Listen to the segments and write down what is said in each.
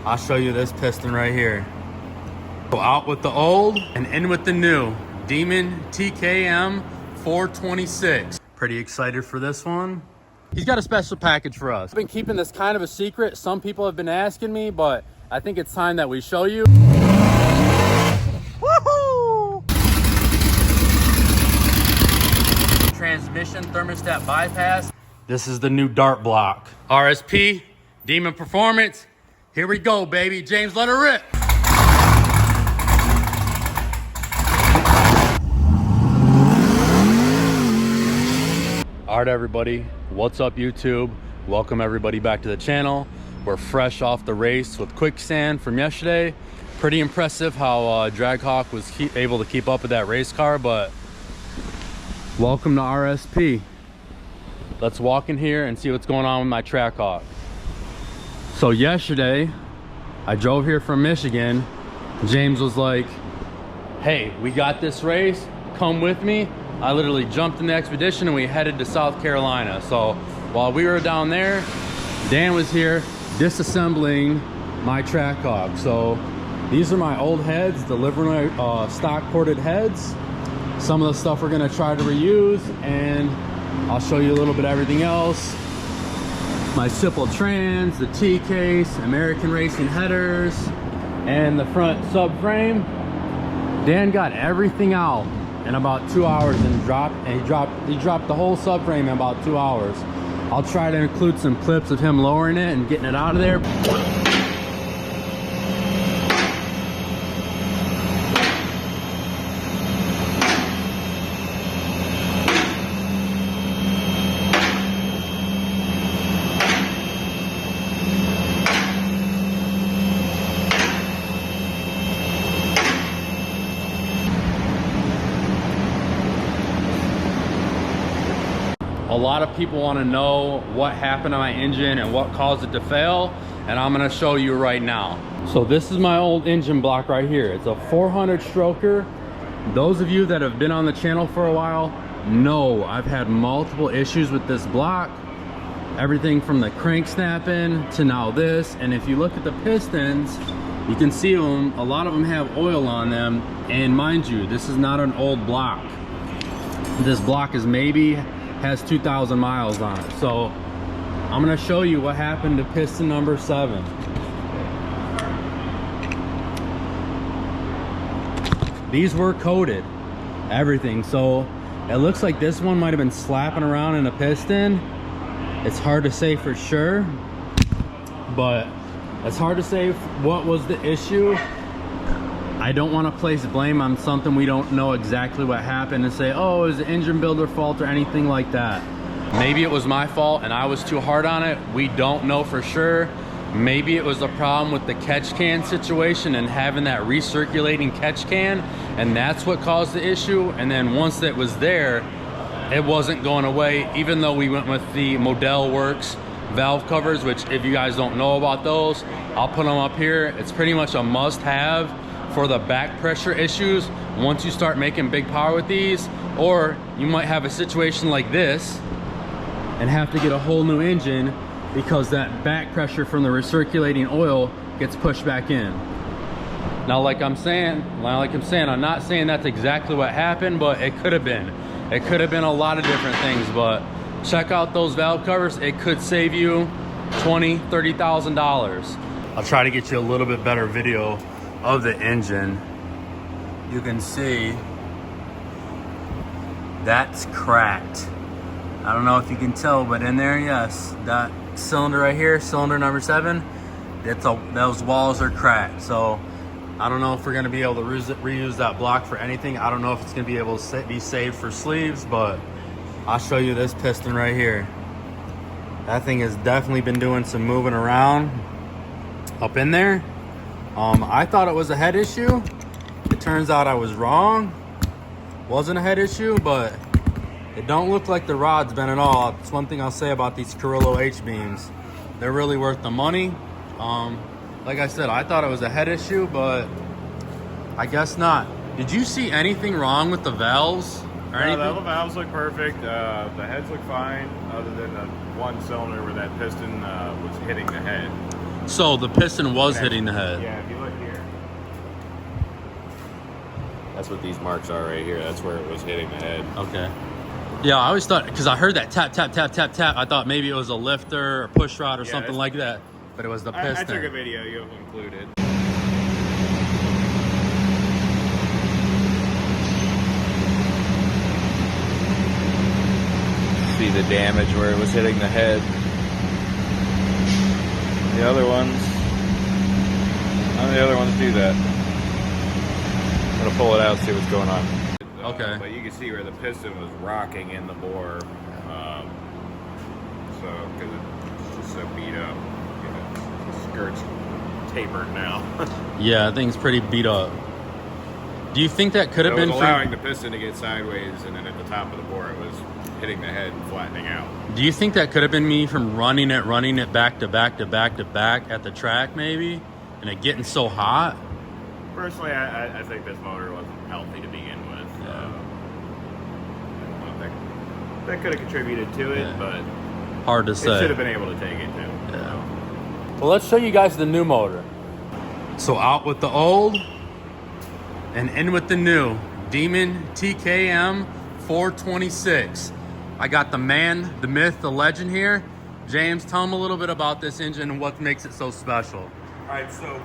I'll show you this piston right here. Go out with the old and in with the new Demon TKM 426. Pretty excited for this one. He's got a special package for us. I've been keeping this kind of a secret. Some people have been asking me, but I think it's time that we show you. Woohoo! Transmission thermostat bypass. This is the new dart block. RSP, Demon Performance. Here we go, baby. James, let her rip. All right, everybody. What's up, YouTube? Welcome everybody back to the channel. We're fresh off the race with quicksand from yesterday. Pretty impressive how Trackhawk was able to keep up with that race car, but welcome to RSP. Let's walk in here and see what's going on with my Trackhawk. So yesterday, I drove here from Michigan. James was like, hey, we got this race, come with me. I literally jumped in the expedition and we headed to South Carolina. So while we were down there, Dan was here disassembling my Trackhawk. So these are my old heads, delivering stock corded heads. Some of the stuff we're gonna try to reuse, and I'll show you a little bit of everything else. My simple trans, the T-case, American Racing headers, and the front subframe. Dan got everything out in about 2 hours and he dropped the whole subframe in about 2 hours. I'll try to include some clips of him lowering it and getting it out of there. A lot of people want to know what happened to my engine and what caused it to fail, and I'm going to show you right now. So this is my old engine block right here. It's a 400 stroker. Those of you that have been on the channel for a while know I've had multiple issues with this block. Everything from the crank snapping to now this. And if you look at the pistons, you can see them, a lot of them have oil on them. And mind you, this is not an old block. This block is maybe has 2,000 miles on it. So I'm gonna show you what happened to piston number 7. These were coated, everything. So it looks like this one might have been slapping around in a piston. It's hard to say for sure, but it's hard to say what was the issue. I don't want to place blame on something we don't know exactly what happened and say, oh, it was an engine builder fault or anything like that. Maybe it was my fault and I was too hard on it. We don't know for sure. Maybe it was a problem with the catch can situation and having that recirculating catch can, and that's what caused the issue. And then once it was there, it wasn't going away, even though we went with the Model Works valve covers, which if you guys don't know about those, I'll put them up here. It's pretty much a must-have for the back pressure issues once you start making big power with these. Or you might have a situation like this and have to get a whole new engine because that back pressure from the recirculating oil gets pushed back in. Now like I'm saying, I'm not saying that's exactly what happened, but it could have been. It could have been a lot of different things, but check out those valve covers. It could save you $20,000, $30,000. I'll try to get you a little bit better video of the engine. You can see that's cracked. I don't know if you can tell, but in there, yes, that cylinder right here, cylinder number 7, those walls are cracked. So I don't know if we're going to be able to reuse that block for anything. I don't know if it's going to be able to be saved for sleeves, but I'll show you this piston right here. That thing has definitely been doing some moving around up in there. I thought it was a head issue. It turns out I was wrong. Wasn't a head issue, but it don't look like the rod's bent at all. It's one thing I'll say about these Carrillo H-beams. They're really worth the money. Like I said, I thought it was a head issue, but I guess not. Did you see anything wrong with the valves or anything? The valves look perfect. The heads look fine, other than the one cylinder where that piston was hitting the head. So the piston was hitting the head. Yeah, if you look here. That's what these marks are right here. That's where it was hitting the head. Okay. Yeah, I always thought, because I heard that tap, tap, tap, tap, tap, I thought maybe it was a lifter or push rod or something like that. But it was the piston. I took a video you have included. See the damage where it was hitting the head. The other ones, none of the other ones do that. I'm gonna pull it out, see what's going on. Okay. But you can see where the piston was rocking in the bore. So, because it's just so beat up. You know, the skirt's tapered now. Yeah, I think it's pretty beat up. Do you think that could have been allowing the piston to get sideways, and then at the top of the bore it was hitting the head and flattening out. Do you think that could have been me from running it back to back to back to back at the track maybe? And it getting so hot? Personally, I think this motor wasn't healthy to begin with. That could have contributed to it, but hard to say. It should have been able to take it too. Yeah. Well, let's show you guys the new motor. So out with the old and in with the new Demon TKM 426. I got the man, the myth, the legend here. James, tell him a little bit about this engine and what makes it so special. All right, so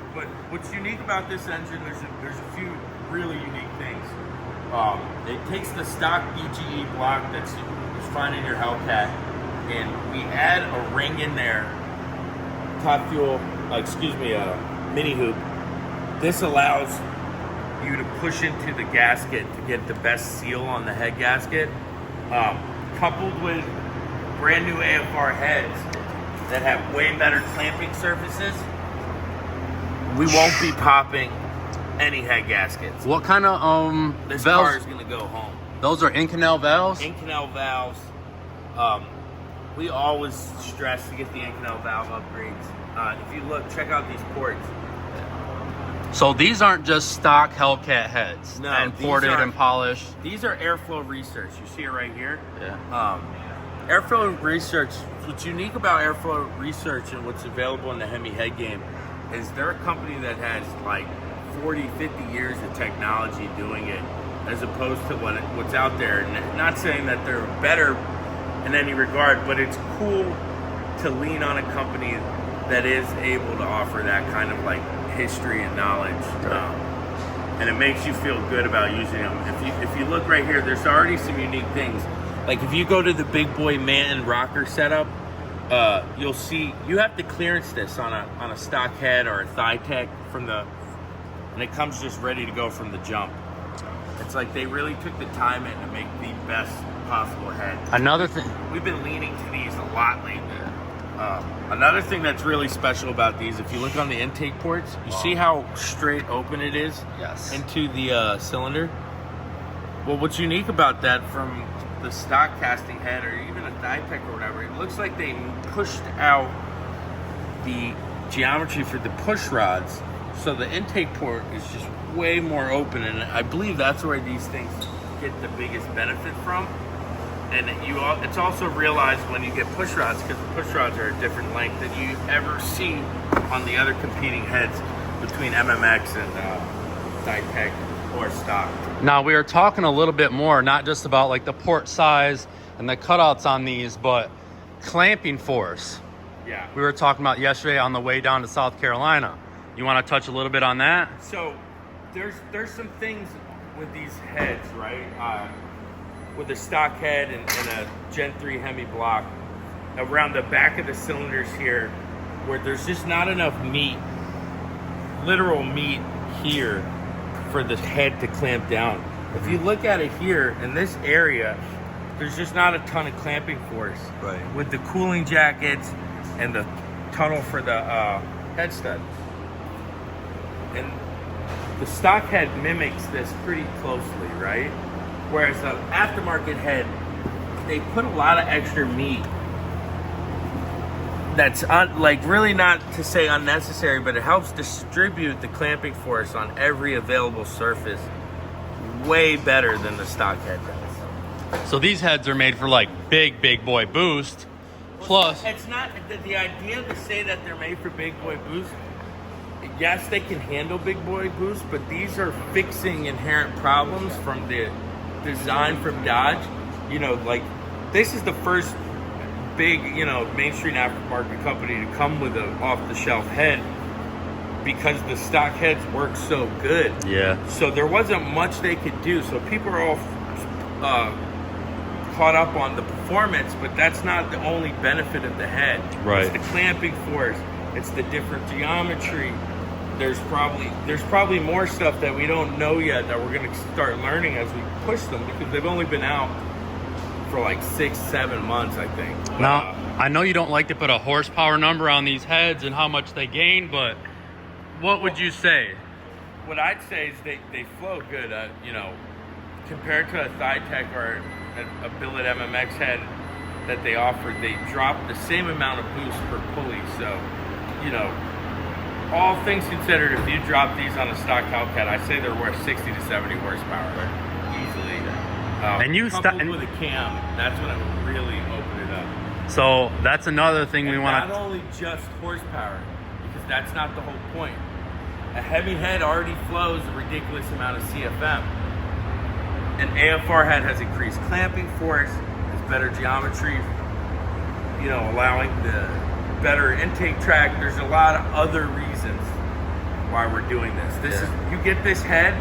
what's unique about this engine, there's a few really unique things. It takes the stock EGE block that's found in your Hellcat, and we add a ring in there, top fuel, mini hoop. This allows you to push into the gasket to get the best seal on the head gasket, coupled with brand new AFR heads that have way better clamping surfaces. We won't be popping any head gaskets. What kind of This valves? car is gonna go home. Those are in-canal valves? In-canal valves. We always stress to get the in-canal valve upgrades. If you look, check out these ports. So these aren't just stock Hellcat heads No, and these ported are- and polished. These are airflow research. You see it right here? Yeah. Airflow research, what's unique about airflow research and what's available in the HEMI head game is they're a company that has like 40, 50 years of technology doing it, as opposed to what's out there. And not saying that they're better in any regard, but it's cool to lean on a company that is able to offer that kind of like history and knowledge. And it makes you feel good about using them. If you look right here, there's already some unique things. Like if you go to the big boy man rocker setup, you'll see you have to clearance this on a stock head or a thigh tech and it comes just ready to go from the jump. It's like they really took the time in to make the best possible head. Another thing. We've been leaning to these a lot lately. Another thing that's really special about these, if you look on the intake ports, you see how straight open it is into the cylinder? Well, what's unique about that from the stock casting head or even a Dytech or whatever, it looks like they pushed out the geometry for the push rods, so the intake port is just way more open, and I believe that's where these things get the biggest benefit from. And it's also realized when you get push rods, because the push rods are a different length than you ever see on the other competing heads between MMX and Dytech or stock. Now we are talking a little bit more, not just about like the port size and the cutouts on these, but clamping force. Yeah. We were talking about yesterday on the way down to South Carolina. You want to touch a little bit on that? So there's some things with these heads, right? With a stock head and a Gen 3 HEMI block around the back of the cylinders here, where there's just not enough meat, literal meat here for the head to clamp down. If you look at it here in this area, there's just not a ton of clamping force. Right. With the cooling jackets and the tunnel for the head stud. And the stock head mimics this pretty closely, right? Whereas the aftermarket head, they put a lot of extra meat. That's really not to say unnecessary, but it helps distribute the clamping force on every available surface way better than the stock head does. So these heads are made for like big boy boost, Plus, it's not the idea to say that they're made for big boy boost. Yes, they can handle big boy boost, but these are fixing inherent problems from the design from Dodge. You know, like this is the first big, you know, mainstream aftermarket company to come with an off-the-shelf head because the stock heads work so good. yeah. So there wasn't much they could do. So people are all caught up on the performance, but that's not the only benefit of the head. Right. It's the clamping force. It's the different geometry. There's probably more stuff that we don't know yet that we're going to start learning as we push them, because they've only been out for like 6-7 months, I think. Now, I know you don't like to put a horsepower number on these heads and how much they gain, but what would you say? What I'd say is they flow good. You know, compared to a Thytec or a billet MMX head that they offered, they drop the same amount of boost per pulley. So, you know, all things considered, if you drop these on a stock Hellcat, I say they're worth 60 to 70 horsepower, easily. And you coupled with a cam, that's when it really opened it up. So that's another thing we want Not only just horsepower, because that's not the whole point. A HEMI head already flows a ridiculous amount of CFM. An AFR head has increased clamping force, has better geometry, you know, allowing the better intake track. There's a lot of other reasons why we're doing this. This is, you get this head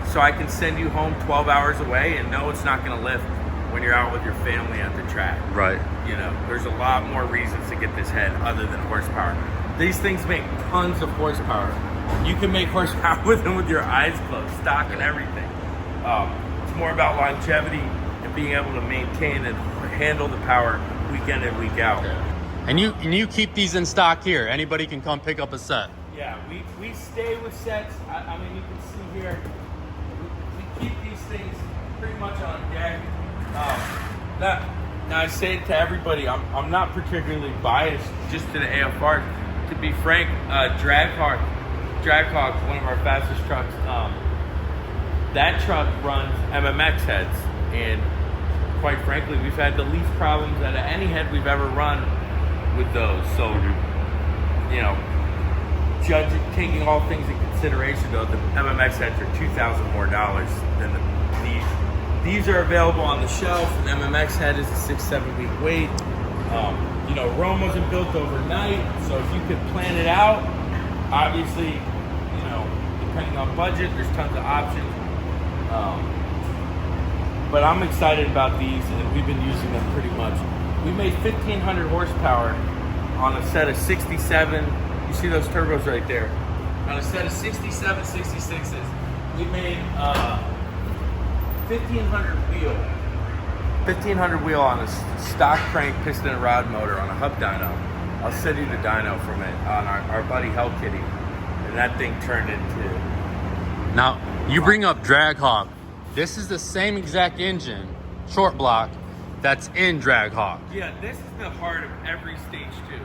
so I can send you home 12 hours away and know it's not going to lift when you're out with your family at the track. Right. You know, there's a lot more reasons to get this head other than horsepower. These things make tons of horsepower. You can make horsepower with them with your eyes closed, stock and everything. It's more about longevity and being able to maintain and handle the power week in and week out. And you keep these in stock here. Anybody can come pick up a set. Yeah, we stay with sets. I mean, you can see here, we keep these things pretty much on deck. Now I say it to everybody, I'm not particularly biased just to the AFR. To be frank, Trackhawk, one of our fastest trucks, that truck runs MMX heads, and quite frankly, we've had the least problems out of any head we've ever run with those. So, you know, taking all things in consideration, though, the MMX heads are $2,000 more than these. These are available on the shelf. An MMX head is a 6-7 week wait. You know, Rome wasn't built overnight, so if you could plan it out, obviously, you know, depending on budget, there's tons of options. But I'm excited about these, and we've been using them pretty much. We made 1,500 horsepower on a set of 67. You see those turbos right there. On a set of 67 66s, we made 1,500 wheel on a stock crank piston and rod motor on a hub dyno. I'll send you the dyno from it on our buddy Hell Kitty, and that thing turned into. Now you bring up Trackhawk. This is the same exact engine, short block, that's in Trackhawk. Yeah, this is the heart of every stage 2.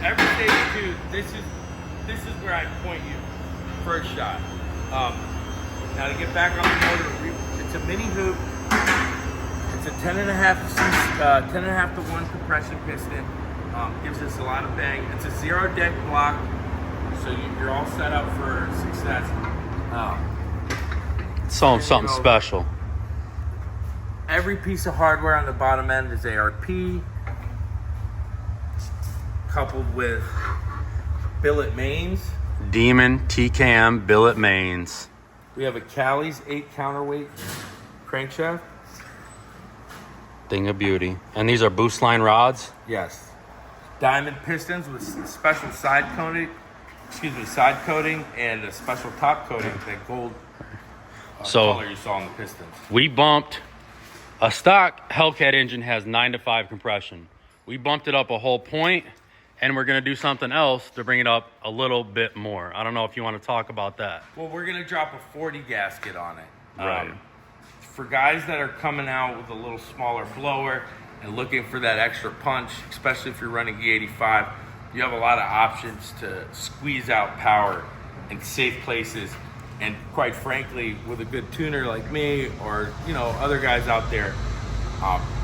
Every stage 2, this is where I point you first shot. Now to get back on the motor, it's a mini hoop. It's a 10.5 to 1 compression piston. Gives us a lot of bang. It's a 0 deck block, so you're all set up for success. Something special. Every piece of hardware on the bottom end is ARP, coupled with billet mains. Demon TCAM billet mains. We have a Cali's 8 counterweight crankshaft. Thing of beauty. And these are boost line rods? Yes. Diamond pistons with special side coating and a special top coating, that gold color you saw on the pistons. We bumped a stock Hellcat engine has 9 to 5 compression. We bumped it up a whole point, and we're gonna do something else to bring it up a little bit more. I don't know if you want to talk about that. Well, we're gonna drop a 40 gasket on it. Right. For guys that are coming out with a little smaller blower and looking for that extra punch, especially if you're running E85, you have a lot of options to squeeze out power in safe places. And quite frankly, with a good tuner like me, or you know, other guys out there,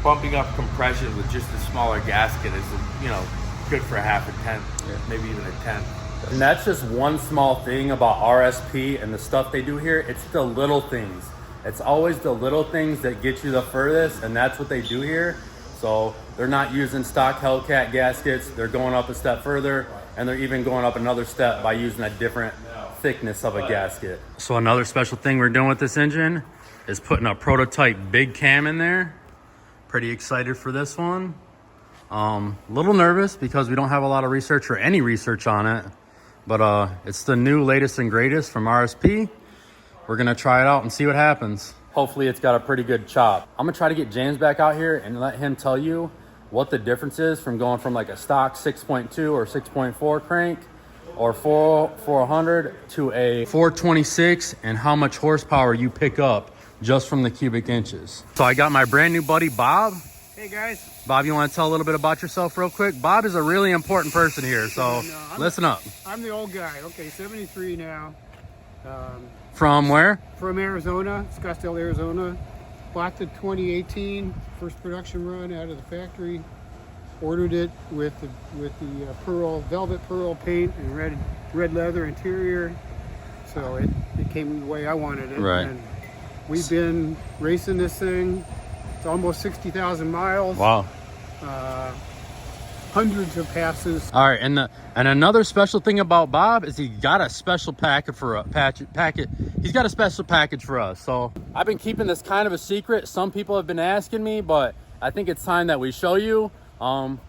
bumping up compression with just a smaller gasket is, you know, good for half a tenth, maybe even a tenth. And that's just one small thing about RSP and the stuff they do here. It's the little things. It's always the little things that get you the furthest, and that's what they do here. So they're not using stock Hellcat gaskets. They're going up a step further, and they're even going up another step by using a different thickness of a gasket. So another special thing we're doing with this engine is putting a prototype big cam in there. Pretty excited for this one. Little nervous because we don't have a lot of research or any research on it, but it's the new latest and greatest from RSP. We're gonna try it out and see what happens. Hopefully it's got a pretty good chop. I'm gonna try to get James back out here and let him tell you what the difference is from going from like a stock 6.2 or 6.4 crank or 400 to a 426 and how much horsepower you pick up just from the cubic inches. So I got my brand new buddy, Bob. Hey guys. Bob, you want to tell a little bit about yourself real quick? Bob is a really important person here, so listen up. I'm the old guy. Okay, 73 now. From where? From Arizona, Scottsdale, Arizona. Bought the 2018 first production run out of the factory. Ordered it with the pearl, velvet pearl paint and red leather interior. So it came the way I wanted it. Right. And we've been racing this thing. It's almost 60,000 miles. Wow. Hundreds of passes. All right, and another special thing about Bob is he got a special packet for He's got a special package for us. So I've been keeping this kind of a secret. Some people have been asking me, but I think it's time that we show you.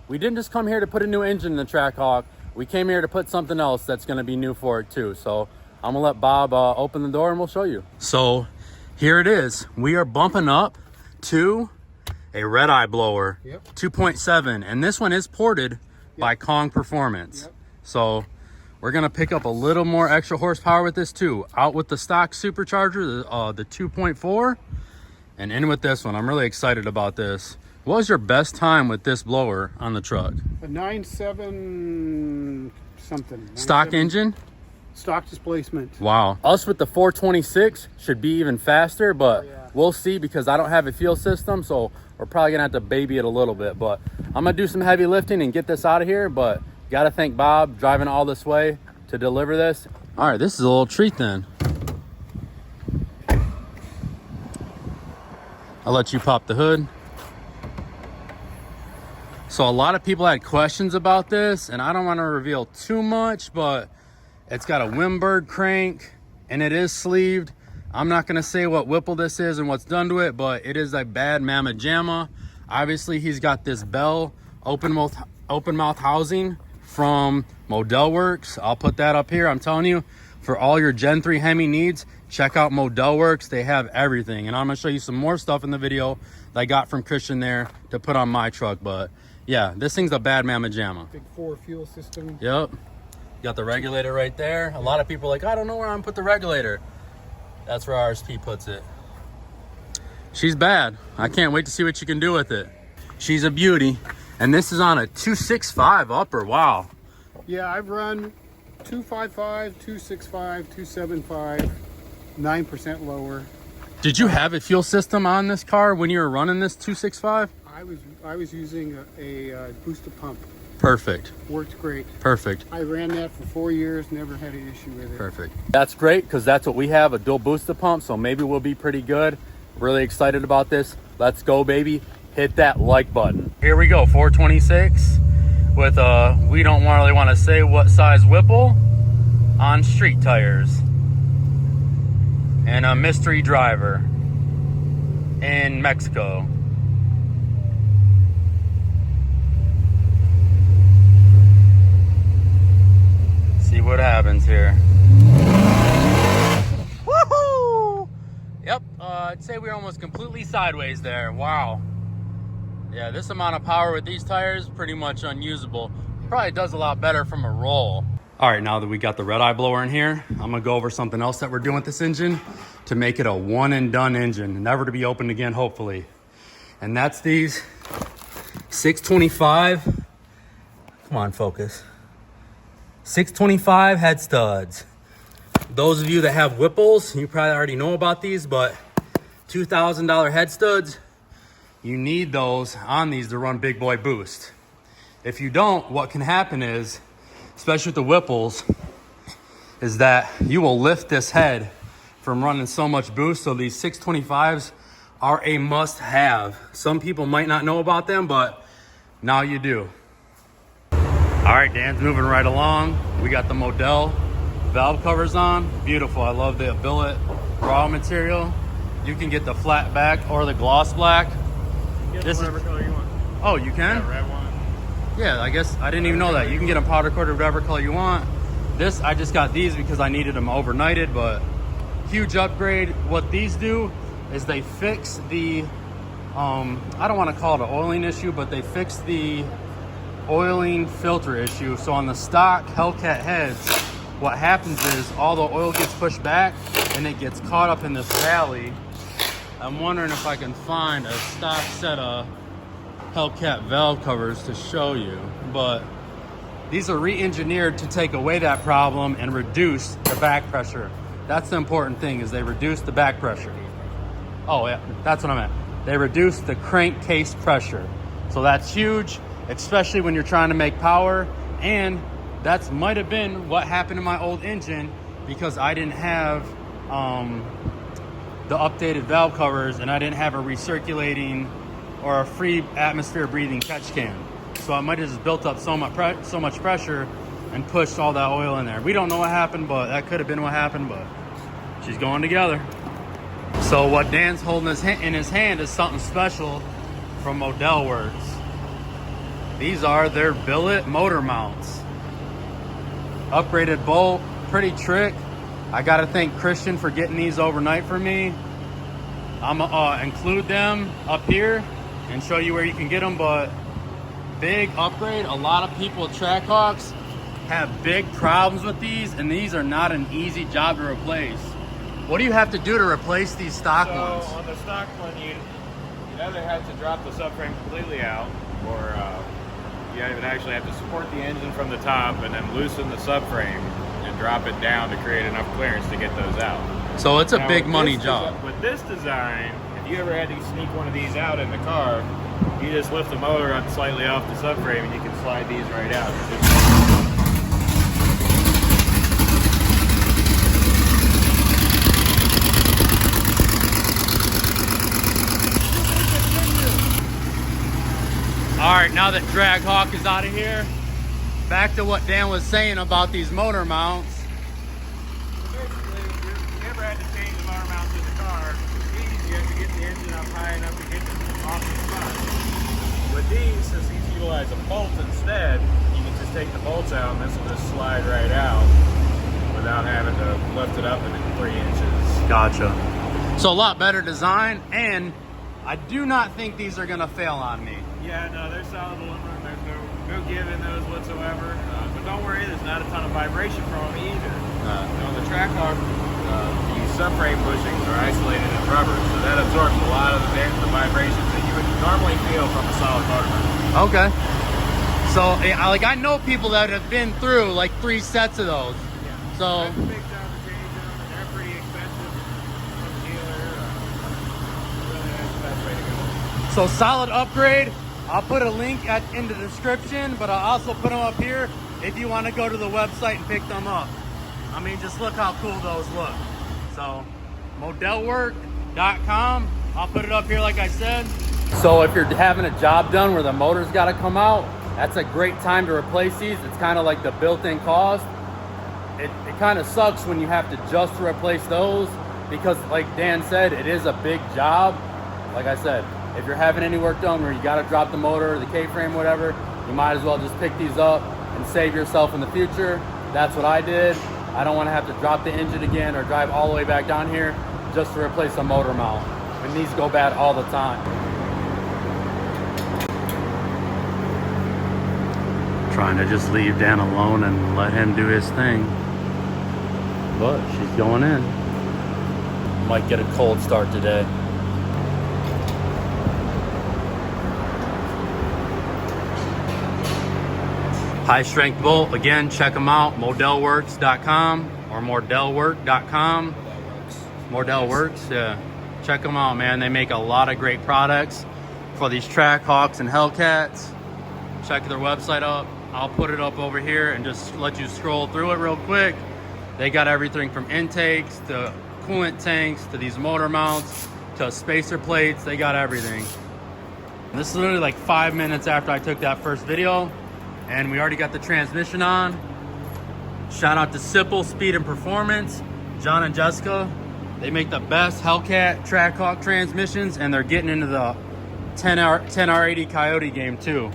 We didn't just come here to put a new engine in the Trackhawk. We came here to put something else that's going to be new for it too. So I'm gonna let Bob open the door and we'll show you. So here it is. We are bumping up to a red eye blower, 2.7, and this one is ported by Kong Performance. So we're gonna pick up a little more extra horsepower with this too. Out with the stock Supercharger, the 2.4, and in with this one. I'm really excited about this. What was your best time with this blower on the truck? A 9.7 something. Stock engine? Stock displacement. Wow. Us with the 426 should be even faster, but we'll see because I don't have a fuel system, so we're probably gonna have to baby it a little bit. But I'm gonna do some heavy lifting and get this out of here, but gotta thank Bob driving all this way to deliver this. All right, this is a little treat then. I'll let you pop the hood. So a lot of people had questions about this, and I don't want to reveal too much, but it's got a Wimberg crank and it is sleeved. I'm not going to say what Whipple this is and what's done to it, but it is a bad mamma jamma. Obviously he's got this Bell open mouth housing from Model Works. I'll put that up here. I'm telling you, for all your Gen 3 Hemi needs, check out Model Works. They have everything, and I'm going to show you some more stuff in the video that I got from Christian there to put on my truck. But yeah, this thing's a bad mamma jamma. Big 4 fuel system. Yep. Got the regulator right there. A lot of people are like, I don't know where I'm gonna put the regulator. That's where RSP puts it. She's bad. I can't wait to see what you can do with it. She's a beauty. And this is on a 265 upper. Wow. Yeah, I've run 255, 265, 275, 9% lower. Did you have a fuel system on this car when you were running this 265? I was using a booster pump. Perfect. Worked great. Perfect. I ran that for 4 years, never had an issue with it. Perfect. That's great because that's what we have, a dual booster pump, so maybe we'll be pretty good. Really excited about this. Let's go, baby. Hit that like button. Here we go, 426 with we don't really want to say what size Whipple on street tires. And a mystery driver in Mexico. See what happens here. Woohoo! Yep, I'd say we're almost completely sideways there. Wow. Yeah, this amount of power with these tires, pretty much unusable. Probably does a lot better from a roll. All right, now that we got the red eye blower in here, I'm gonna go over something else that we're doing with this engine to make it a one and done engine, never to be opened again, hopefully. And that's these 625, come on, focus. 625 head studs. Those of you that have Whipples, you probably already know about these, but $2,000 head studs. you need those on these to run big boy boost. If you don't, what can happen is, especially with the Whipples, is that you will lift this head from running so much boost. So these 625s are a must have. Some people might not know about them, but now you do. All right, Dan's moving right along. We got the Model valve covers on. Beautiful. I love the billet raw material. You can get the flat back or the gloss black. This whatever color you want. Oh, you can? Yeah, red one. Yeah, I guess I didn't even know that. You can get them powder coated whatever color you want. This, I just got these because I needed them overnighted, but huge upgrade. What these do is they fix the, I don't want to call it an oiling issue, but they fix the oiling filter issue. So on the stock Hellcat heads, what happens is all the oil gets pushed back and it gets caught up in this valley. I'm wondering if I can find a stock set of Hellcat valve covers to show you, but these are re-engineered to take away that problem and reduce the back pressure. That's the important thing, is they reduce the back pressure. Oh yeah, that's what I meant. They reduce the crankcase pressure. So that's huge, especially when you're trying to make power. And that's might have been what happened in my old engine, because I didn't have the updated valve covers and I didn't have a recirculating or a free atmosphere breathing catch can. So I might have just built up so much pressure and pushed all that oil in there. We don't know what happened, but that could have been what happened, but she's going together. So what Dan's holding in his hand is something special from Model Works. These are their billet motor mounts. Upgraded bolt, pretty trick. I gotta thank Christian for getting these overnight for me. I'm gonna include them up here and show you where you can get them, but big upgrade. A lot of people with Trackhawks have big problems with these, and these are not an easy job to replace. What do you have to do to replace these stock ones? So on the stock one, you either have to drop the subframe completely out, or you would actually have to support the engine from the top and then loosen the subframe and drop it down to create enough clearance to get those out. So it's a Now, big with money this job. With this design, if you ever had to sneak one of these out in the car, you just lift the motor up slightly off the subframe and you can slide these right out. All right, now that Trackhawk is out of here, back to what Dan was saying about these motor mounts. Basically, if you ever had to change the motor mounts in the car, it's easy. You have to get the engine up high enough to get them off the spot. With these, since these utilize a bolt instead, you can just take the bolts out and this will just slide right out without having to lift it up in 3 inches. Gotcha. So a lot better design, and I do not think these are gonna fail on me. Yeah, no, they're solid aluminum. There's no give in those whatsoever. But don't worry, there's not a ton of vibration from them either. On the Trackhawk, the subframe bushings are isolated in rubber, so that absorbs a lot of the vibrations that you would normally feel from a solid motor mount. Okay. So, I know people that have been through like 3 sets of those. Yeah. So, That's a big job to change them, and they're pretty expensive from the dealer. Really, that's the best way to go. so solid upgrade. I'll put a link in the description, but I'll also put them up here if you want to go to the website and pick them up. I mean, just look how cool those look. So, modelwork.com. I'll put it up here like I said. So if you're having a job done where the motor's got to come out, that's a great time to replace these. It's kind of like the built-in cost. It kind of sucks when you have to just replace those, because like Dan said, it is a big job. Like I said, if you're having any work done where you got to drop the motor or the K-frame, whatever, you might as well just pick these up and save yourself in the future. That's what I did. I don't want to have to drop the engine again or drive all the way back down here just to replace a motor mount. And these go bad all the time. Trying to just leave Dan alone and let him do his thing. But she's going in. Might get a cold start today. High strength bolt, again, check them out, modelworks.com or modelwork.com. Model Works, yeah. Check them out, man. They make a lot of great products. for these Trackhawks and Hellcats. Check their website up. I'll put it up over here and just let you scroll through it real quick. They got everything from intakes to coolant tanks to these motor mounts to spacer plates. They got everything. And this is literally like 5 minutes after I took that first video, and we already got the transmission on. Shout out to Sipple Speed and Performance, John and Jessica. They make the best Hellcat Trackhawk transmissions, and they're getting into the 10R80 Coyote game too.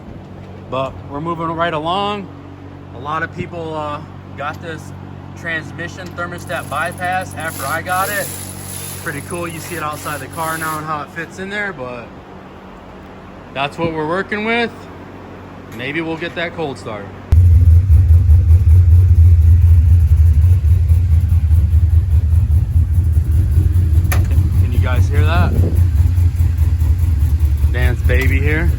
But we're moving right along. A lot of people got this transmission thermostat bypass after I got it. Pretty cool. You see it outside the car now and how it fits in there, but that's what we're working with. Maybe we'll get that cold start. Can you guys hear that? Dance baby here.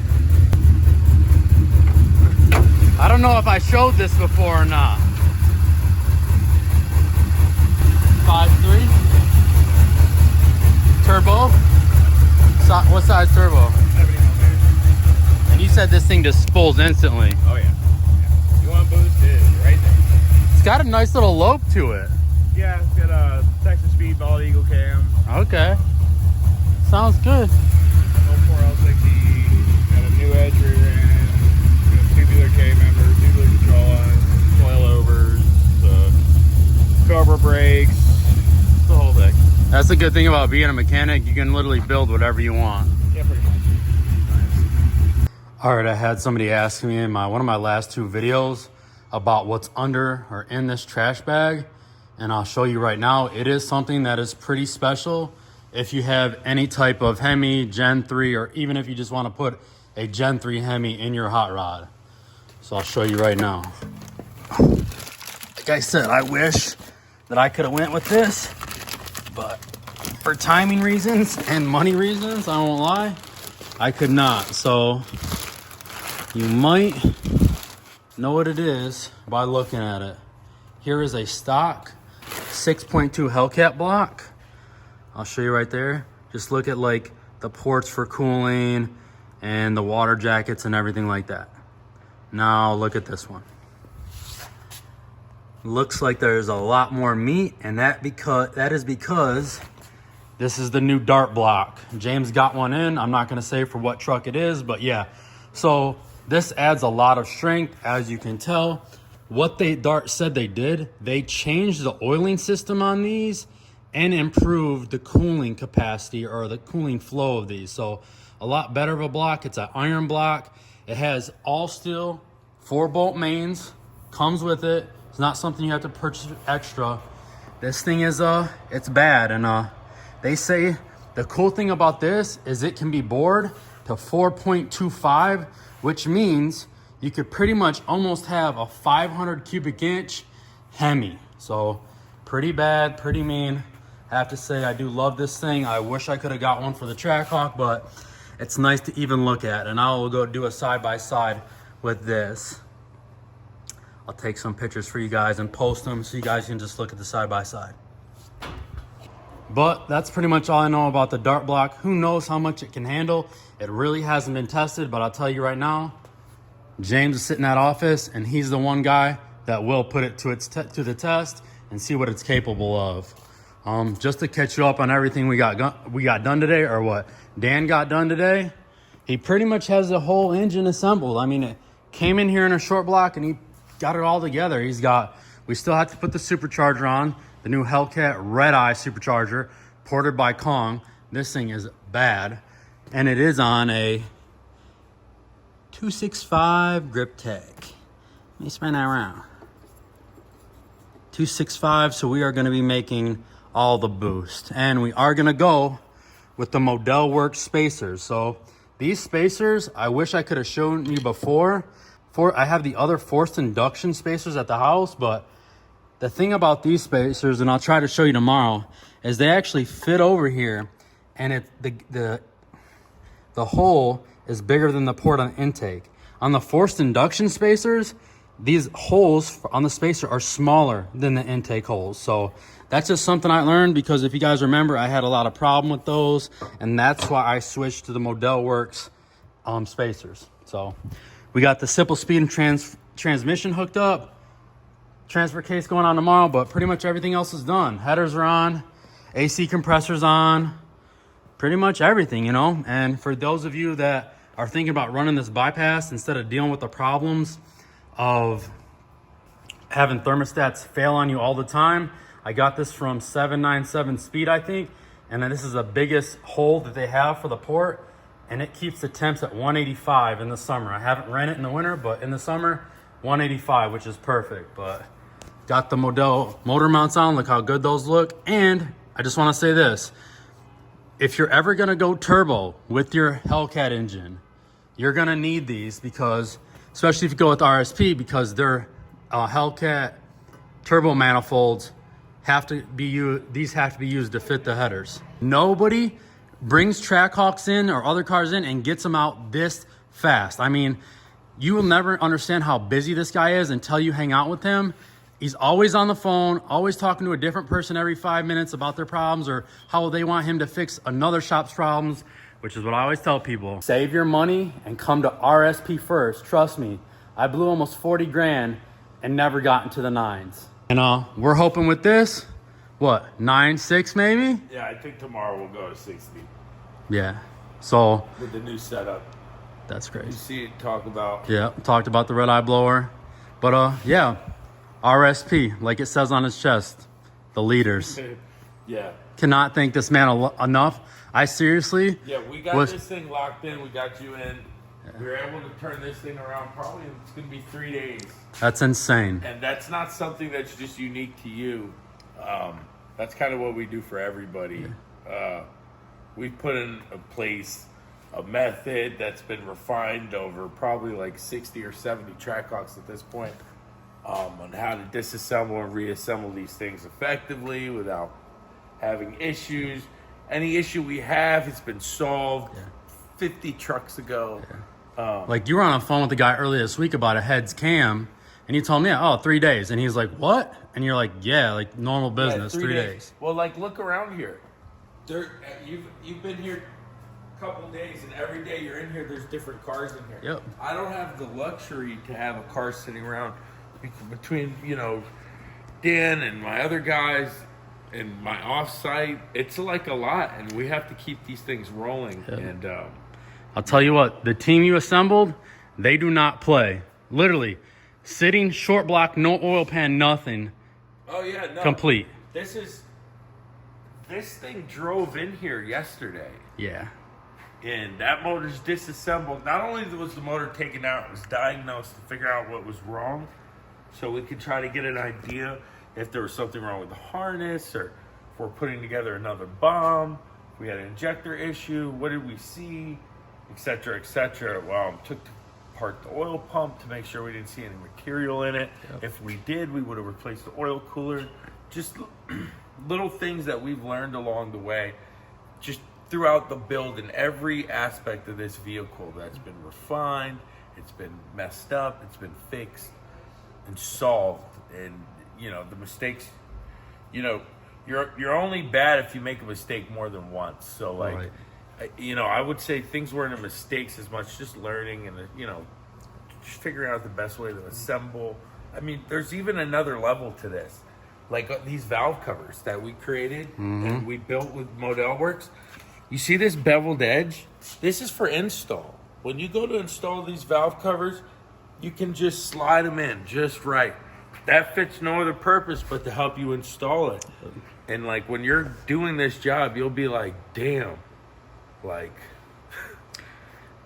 I don't know if I showed this before or not. 5.3 turbo. What size turbo? 70 millimeters. And you said this thing just spools instantly. Oh yeah. You want boost it right there. It's got a nice little lope to it. Yeah, it's got a Texas Speed Bald Eagle cam. Okay. Sounds good. 04L60. Got a new edge rear end. Tubular K member, tubular control lines, coilovers, Cobra brakes, The whole thing. That's the good thing about being a mechanic. You can literally build whatever you want. yeah, pretty much. All right, I had somebody ask me in one of my last 2 videos about what's under or in this trash bag, and I'll show you right now. It is something that is pretty special. If you have any type of HEMI, Gen 3, or even if you just want to put a Gen 3 HEMI in your hot rod. So I'll show you right now. Like I said, I wish that I could have went with this, but for timing reasons and money reasons, I won't lie, I could not. So you might know what it is by looking at it. Here is a stock 6.2 Hellcat block. I'll show you right there. Just look at like the ports for cooling and the water jackets and everything like that. Now look at this one. Looks like there's a lot more meat, and that is because this is the new dart block. James got one in. I'm not gonna say for what truck it is, but yeah. So this adds a lot of strength, as you can tell. What Dart said they did, they changed the oiling system on these and improved the cooling capacity or the cooling flow of these. So a lot better of a block. It's an iron block. It has all steel 4-bolt mains, comes with it. It's not something you have to purchase extra. This thing is it's bad, and they say the cool thing about this is it can be bored to 4.25, which means you could pretty much almost have a 500 cubic inch HEMI. So pretty bad, pretty mean. I have to say I do love this thing. I wish I could have got one for the Trackhawk, but it's nice to even look at, and I will go do a side-by-side with this. I'll take some pictures for you guys and post them so you guys can just look at the side-by-side. But that's pretty much all I know about the dart block. Who knows how much it can handle? It really hasn't been tested, but I'll tell you right now, James is sitting in that office, and he's the one guy that will put it to the test and see what it's capable of. Just to catch you up on everything we got done today, or what Dan got done today, he pretty much has the whole engine assembled. I mean, it came in here in a short block, and he got it all together. We still have to put the supercharger on, the new Hellcat Red Eye supercharger, ported by Kong. This thing is bad, and it is on a 265 grip tech. Let me spin that around. 265, so we are going to be making all the boost, and we are going to go with the Model Works spacers. So these spacers, I wish I could have shown you before. I have the other forced induction spacers at the house, but the thing about these spacers, and I'll try to show you tomorrow, is they actually fit over here, and the hole is bigger than the port on the intake. On the forced induction spacers, these holes on the spacer are smaller than the intake holes. So that's just something I learned, because if you guys remember, I had a lot of problem with those, and that's why I switched to the Model Works spacers. So we got the simple speed and transmission hooked up. Transfer case going on tomorrow, but pretty much everything else is done. Headers are on, AC compressors on, pretty much everything, you know. And for those of you that are thinking about running this bypass instead of dealing with the problems of having thermostats fail on you all the time, I got this from 797 Speed, I think, and then this is the biggest hole that they have for the port, and it keeps the temps at 185 in the summer. I haven't ran it in the winter, but in the summer, 185, which is perfect. But got the Model motor mounts on. Look how good those look. And I just want to say this. If you're ever going to go turbo with your Hellcat engine, you're going to need these because, especially if you go with RSP, because their Hellcat turbo manifolds have to be used. These have to be used to fit the headers. Nobody brings Trackhawks in or other cars in and gets them out this fast. I mean, you will never understand how busy this guy is until you hang out with him. He's always on the phone, always talking to a different person every 5 minutes about their problems or how they want him to fix another shop's problems, which is what I always tell people. Save your money and come to RSP first. Trust me, I blew almost 40 grand and never got into the nines. And we're hoping with this, what, 9.6 maybe? Yeah, I think tomorrow we'll go to 60. Yeah, so. With the new setup. That's great. You see it talk about. Yeah, talked about the red eye blower. But yeah, RSP, like it says on his chest, the leaders. Yeah. Cannot thank this man enough. I seriously. Yeah, we got this thing locked in. We got you in. Yeah. We were able to turn this thing around. Probably it's going to be 3 days. That's insane. And that's not something that's just unique to you. That's kind of what we do for everybody. Yeah. We've put in place a method that's been refined over probably like 60 or 70 Trackhawks at this point, on how to disassemble and reassemble these things effectively without having issues. Any issue we have has been solved 50 trucks ago. Yeah. Like you were on a phone with the guy earlier this week about a heads cam, and you told me, 3 days. And he's like, what? And you're like, yeah, like normal business, 3 days. Well, like look around here. You've been here couple days, and every day you're in here, there's different cars in here. Yep. I don't have the luxury to have a car sitting around between, Dan and my other guys and my off-site. It's like a lot, and we have to keep these things rolling. Yep. And I'll tell you what, the team you assembled, they do not play. Literally, sitting, short block, no oil pan, nothing. Oh yeah, no. Complete. This thing drove in here yesterday. Yeah. And that motor's disassembled. Not only was the motor taken out, it was diagnosed to figure out what was wrong. So we could try to get an idea if there was something wrong with the harness or if we're putting together another bomb. We had an injector issue. What did we see? Et cetera, et cetera. Well, took apart the oil pump to make sure we didn't see any material in it. Yep. If we did, we would have replaced the oil cooler. Just little things that we've learned along the way. Just throughout the build in every aspect of this vehicle that's been refined, it's been messed up, it's been fixed and solved. And the mistakes, you're only bad if you make a mistake more than once. So like, right. I would say things weren't mistakes as much, just learning and just figuring out the best way to assemble. I mean, there's even another level to this, like these valve covers that we created and we built with Model Works. You see this beveled edge? This is for install. When you go to install these valve covers, you can just slide them in just right. That fits no other purpose but to help you install it. And like when you're doing this job, you'll be like, damn, like.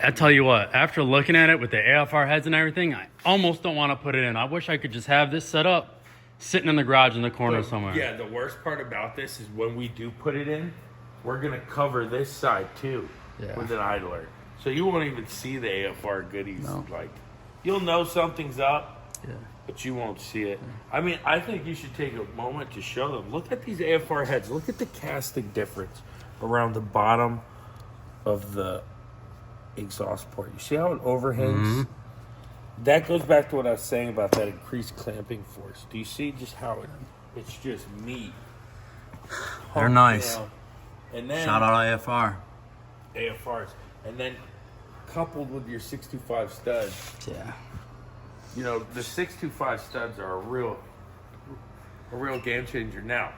I tell you what, after looking at it with the AFR heads and everything, I almost don't want to put it in. I wish I could just have this set up, sitting in the garage in the corner somewhere. Yeah, the worst part about this is when we do put it in, we're going to cover this side too with an idler. So you won't even see the AFR goodies. No. Like, you'll know something's up, but you won't see it. I mean, I think you should take a moment to show them. Look at these AFR heads. Look at the casting difference around the bottom of the exhaust port. You see how it overhangs? That goes back to what I was saying about that increased clamping force. Do you see just how it's just meat? They're nice. And then, shout out AFR. AFRs. And then coupled with your 625 studs. Yeah. You know, the 625 studs are a real game changer. Now,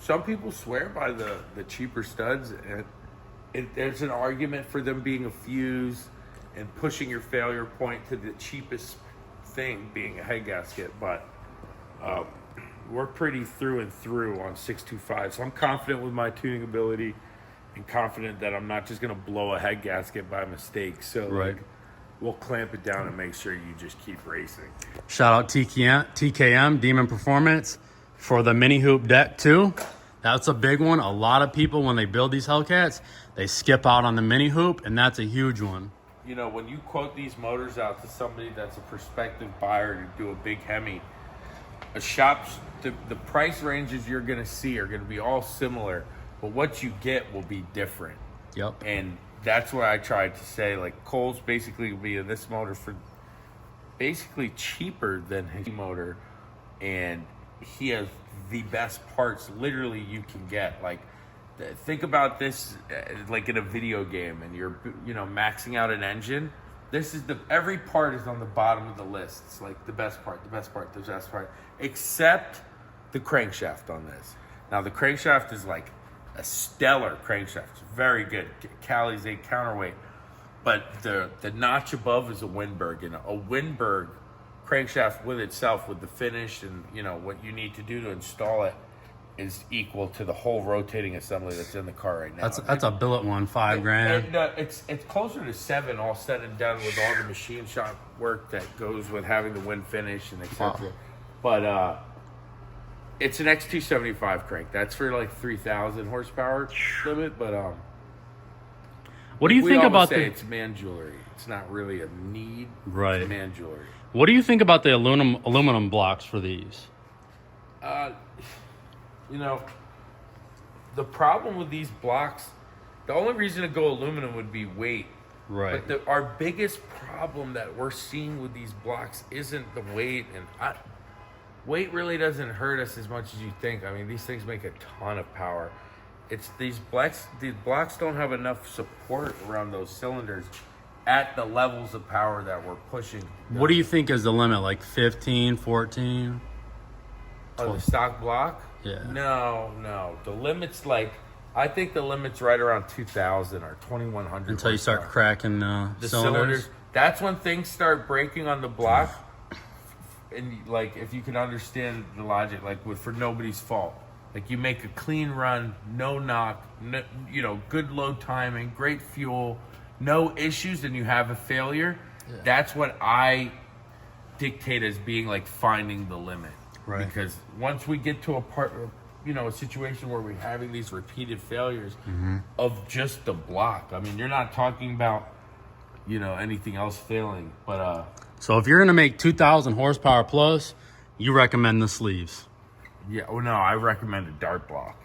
some people swear by the cheaper studs, and there's an argument for them being a fuse and pushing your failure point to the cheapest thing being a head gasket, but we're pretty through and through on 625, so I'm confident with my tuning ability and confident that I'm not just going to blow a head gasket by mistake. So like, we'll clamp it down and make sure you just keep racing. Shout out TKM, Demon Performance, for the mini hoop deck too. That's a big one. A lot of people, when they build these Hellcats, they skip out on the mini hoop, and that's a huge one. You know, when you quote these motors out to somebody that's a prospective buyer to do a big Hemi, a shop, the price ranges you're going to see are going to be all similar, but what you get will be different. Yep. And that's why I tried to say, like, Cole's basically will be this motor for basically cheaper than his motor, and he has the best parts literally you can get. Like, think about this like in a video game, and you're, you know, maxing out an engine. This is every part is on the bottom of the list. It's like the best part, except the crankshaft on this. Now the crankshaft is like a stellar crankshaft. It's very good. Cali's a counterweight, but the notch above is a Windberg, and a Windberg crankshaft with itself, with the finish and, you know, what you need to do to install it, is equal to the whole rotating assembly that's in the car right now. That's a billet one, $5 grand. It's closer to $7, all said and done, with all the machine shop work that goes with having the wind finish and etc. Wow. But it's an X275 crank. That's for like 3,000 horsepower limit. But what do you think about it's man jewelry? It's not really a need. Right. It's man jewelry. What do you think about the aluminum blocks for these? You know, the problem with these blocks, the only reason to go aluminum would be weight. Right. But our biggest problem that we're seeing with these blocks isn't the weight, and weight really doesn't hurt us as much as you think. I mean, these things make a ton of power. It's these blocks don't have enough support around those cylinders at the levels of power that we're pushing. What do you think is the limit? Like 15, 14? Oh, the stock block? Yeah. No. The limit's like, I think the limit's right around 2,000 or 2,100. Until you start cracking the cylinders. That's when things start breaking on the block. And like, if you can understand the logic, like for nobody's fault. Like, you make a clean run, no knock, no, you know, good load timing, great fuel, no issues, and you have a failure. Yeah. That's what I dictate as being like finding the limit. Right. Because once we get to a situation where we're having these repeated failures of just the block, I mean, you're not talking about, you know, anything else failing, but so if you're gonna make 2,000 horsepower plus, you recommend the sleeves. Yeah, well, no, I recommend a dart block.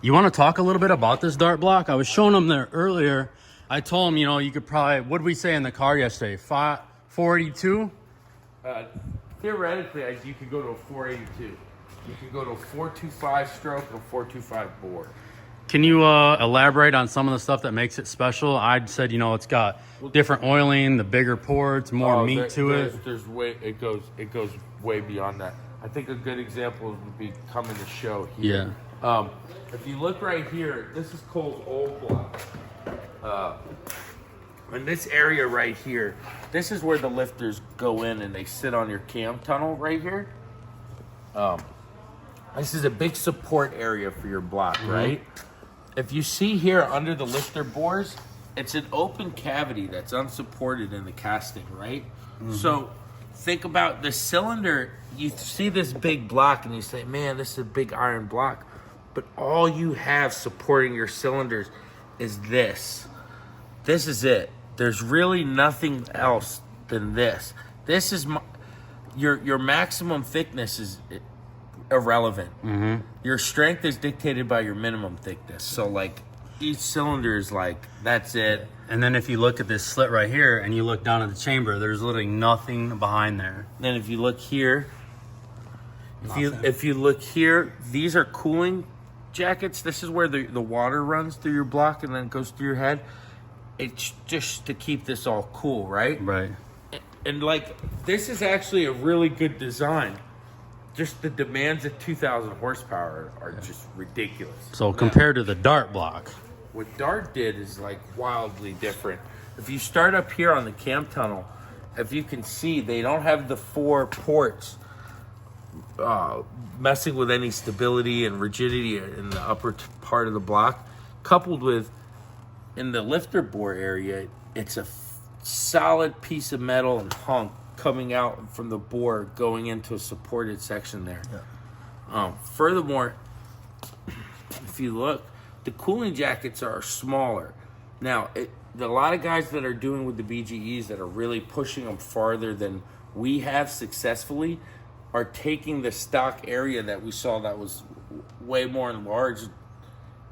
You want to talk a little bit about this dart block? I was showing them there earlier. I told them, you know, you could probably, what did we say in the car yesterday? 482? Theoretically, you could go to a 482. You could go to a 425 stroke or 425 bore. Can you elaborate on some of the stuff that makes it special? I said, you know, it's got different oiling, the bigger ports, more meat to it. It goes way beyond that. I think a good example would be coming to show here. Yeah. If you look right here, this is Cole's old block. In this area right here, this is where the lifters go in and they sit on your cam tunnel right here. This is a big support area for your block, right? If you see here under the lifter bores, it's an open cavity that's unsupported in the casting, right? So think about the cylinder. You see this big block and you say, man, this is a big iron block. But all you have supporting your cylinders is this. This is it. There's really nothing else than this. This is your maximum thickness is irrelevant. Your strength is dictated by your minimum thickness. So like each cylinder is like, that's it. And then if you look at this slit right here and you look down at the chamber, there's literally nothing behind there. Then if you look here, if you look here, these are cooling jackets. This is where the water runs through your block and then goes through your head. it's just to keep this all cool, right? Right. And like, this is actually a really good design. Just the demands at 2,000 horsepower are just ridiculous. So compared to the Dart block. What Dart did is like wildly different. If you start up here on the cam tunnel, if you can see, they don't have the 4 ports messing with any stability and rigidity in the upper part of the block. Coupled with, in the lifter bore area, it's a solid piece of metal and hunk coming out from the bore going into a supported section there. Yeah. Furthermore, if you look, the cooling jackets are smaller. Now, a lot of guys that are doing with the BGEs that are really pushing them farther than we have successfully are taking the stock area that we saw that was way more enlarged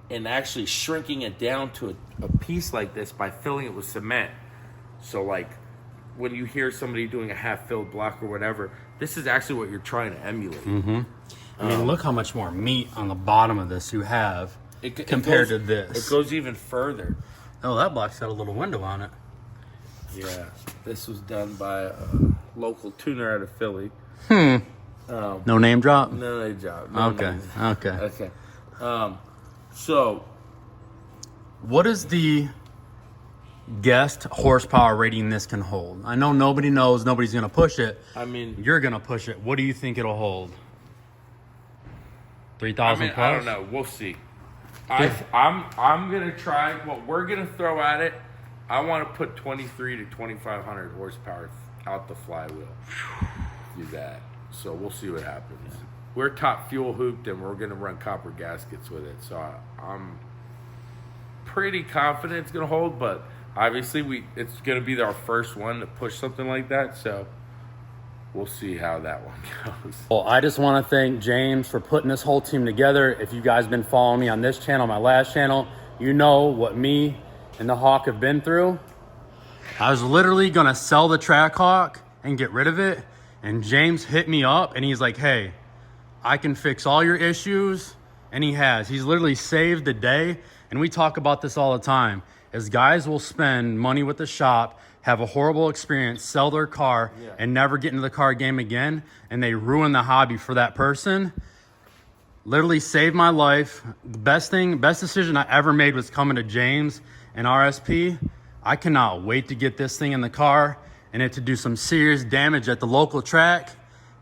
and actually shrinking it down to a piece like this by filling it with cement. So like when you hear somebody doing a half-filled block or whatever, this is actually what you're trying to emulate. Mm-hmm. I mean, look how much more meat on the bottom of this you have compared to this. It goes even further. Oh, that block's got a little window on it. Yeah, this was done by a local tuner out of Philly. No name drop? No name drop. Okay. So, what is the guessed horsepower rating this can hold? I know nobody knows. Nobody's going to push it. I mean, you're going to push it. What do you think it'll hold? 3,000 plus? I don't know. We'll see. I'm going to try. What we're going to throw at it, I want to put 23 to 2,500 horsepower out the flywheel. Do that. So we'll see what happens. Yeah. We're top fuel hooped and we're going to run copper gaskets with it. So I'm pretty confident it's going to hold, but obviously it's going to be our first one to push something like that. So we'll see how that one goes. Well, I just want to thank James for putting this whole team together. If you guys been following me on this channel, my last channel, you know what me and the Hawk have been through. I was literally going to sell the Trackhawk and get rid of it. And James hit me up and he's like, hey, I can fix all your issues. And he has. He's literally saved the day. And we talk about this all the time. As guys will spend money with the shop, have a horrible experience, sell their car, and never get into the car game again. And they ruin the hobby for that person. Literally saved my life. The best decision I ever made was coming to James and RSP. I cannot wait to get this thing in the car and it to do some serious damage at the local track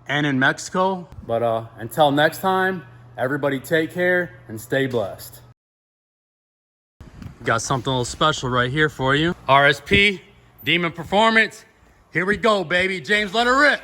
and in Mexico. But until next time, everybody take care and stay blessed. Got something a little special right here for you. RSP, Demon Performance. Here we go, baby. James, let her rip.